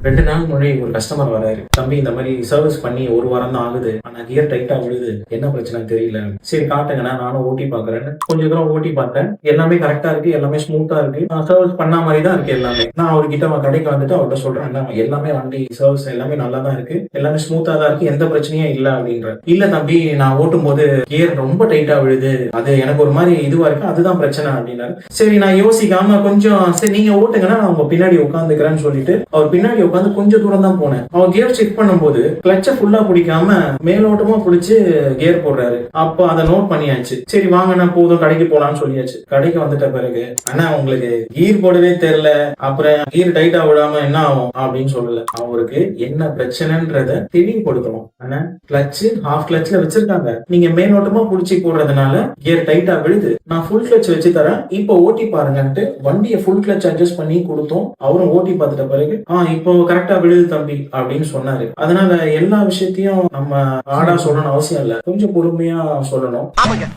2 நாள் முன்னாடி ஒரு கஸ்டமர் வராரு. தம்பி இந்த மாதிரி சர்வீஸ் பண்ணி 1 வாரம் தான் ஆகுது. ஆனா கியர் டைட்டா விழுது. என்ன பிரச்சனைன்னு தெரியல. சரி காட்டுங்கண்ணா நானும் ஓட்டி பாக்குறேன்னு கொஞ்ச தூரம் ஓட்டி பார்த்தேன். எல்லாமே கரெக்டா இருக்கு. எல்லாமே ஸ்மூத்தா இருக்கு. சர்வீஸ் பண்ண மாதிரி தான் இருக்கு எல்லாமே. நான் அவர்கிட்ட கடைக்கு வந்துட்டு அவர்கிட்ட சொல்றேன், எல்லாமே வண்டி சர்வீஸ் எல்லாமே நல்லா தான் இருக்கு. எல்லாமே ஸ்மூத்தா தான் இருக்கு. எந்த பிரச்சனையும் இல்ல அப்படின்ற. இல்ல தம்பி நான் ஓட்டும் போது கியர் ரொம்ப டைட்டா விழுது. அது எனக்கு ஒரு மாதிரி இதுவா இருக்கு. அதுதான் பிரச்சனை அப்படின்னாரு. சரி நான் யோசிக்காம கொஞ்சம் சரி நீங்க ஓட்டுங்கன்னா நான் உங்க பின்னாடி உட்காந்துக்கிறேன்னு சொல்லிட்டு அவர் பின்னாடி உட்காந்து கொஞ்சம் தூரம் தான் போனேன். அவர் கியர் செக் பண்ணும்போது கிளட்ச ஃபுல்லா பிடிக்காம மேலோட்டமா பிடிச்சு கியர் போடுறாரு. அப்ப அதை நோட் பண்ணியாச்சு. சரி வாங்கண்ணா போதும் கடைக்கு போலான்னு சொல்லியாச்சு. கடைக்கு வந்துட்ட பிறகு அண்ணா உங்களுக்கு கீர் போடவே தெரியல, அப்புறம் கீர் டைட்டா விடாம என்ன ஆகும் அப்படின்னு சொல்லல. அவருக்கு என்ன பிரச்சனைன்றத தெளிவுபடுத்தணும். அண்ணா கிளட்ச் ஹாஃப் கிளட்ச்ல வச்சிருக்காங்க, நீங்க மேலோட்டமா புடிச்சு போடுறதுனால கியர் டைட்டா விழுது. நான் ஃபுல் கிளட்ச் வச்சு தரேன், இப்போ ஓட்டி பாருங்கன்ட்டு வண்டியை ஃபுல் கிளட்ச் அட்ஜஸ்ட் பண்ணி கொடுத்தோம். அவரும் ஓட்டி பார்த்துட்ட பிறகு இப்போ கரெக்டா விழுது தம்பி அப்படின்னு சொன்னாரு. அதனால எல்லா விஷயத்தையும் நம்ம ஆடா சொல்லணும் அவசியம் இல்ல, கொஞ்சம் பொறுமையா சொல்லணும்.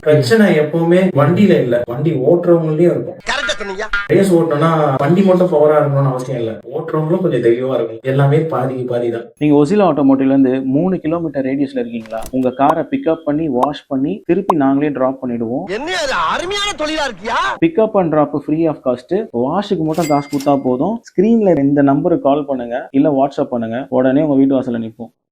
பிரச்சனை எப்பவுமே வண்டியில இல்ல, வண்டி ஓட்டுறவங்களையும் இருக்கும். ரேஸ் ஓட்டணும்னா வண்டி மட்டும் பவரா இருக்கணும்னு அவசியம் இல்ல, ஓட்டுறவங்களும் கொஞ்சம் தெளிவா இருக்கும். எல்லாமே பாதிக்கு பாதி தான். நீங்க ஒசிலா ஆட்டோமோட்டிவ்ல இருந்து 3 கிலோமீட்டர் ரேடியஸ்ல இருக்கீங்களா? உங்க காரை பிக்கப் பண்ணி வாஷ் பண்ணி திருப்பி நாங்களே டிராப் பண்ணிடுவோம். அருமையான தொழிலா இருக்கியா? Pick up and drop free of cost. வாஷுக்கு மட்டும் காசு கொடுத்தா போதும். ஸ்கிரீன்ல இந்த நம்பருக்கு கால் பண்ணுங்க, இல்ல வாட்ஸ்அப் பண்ணுங்க, உடனே உங்க வீட்டு வாசல்ல நிற்போம்.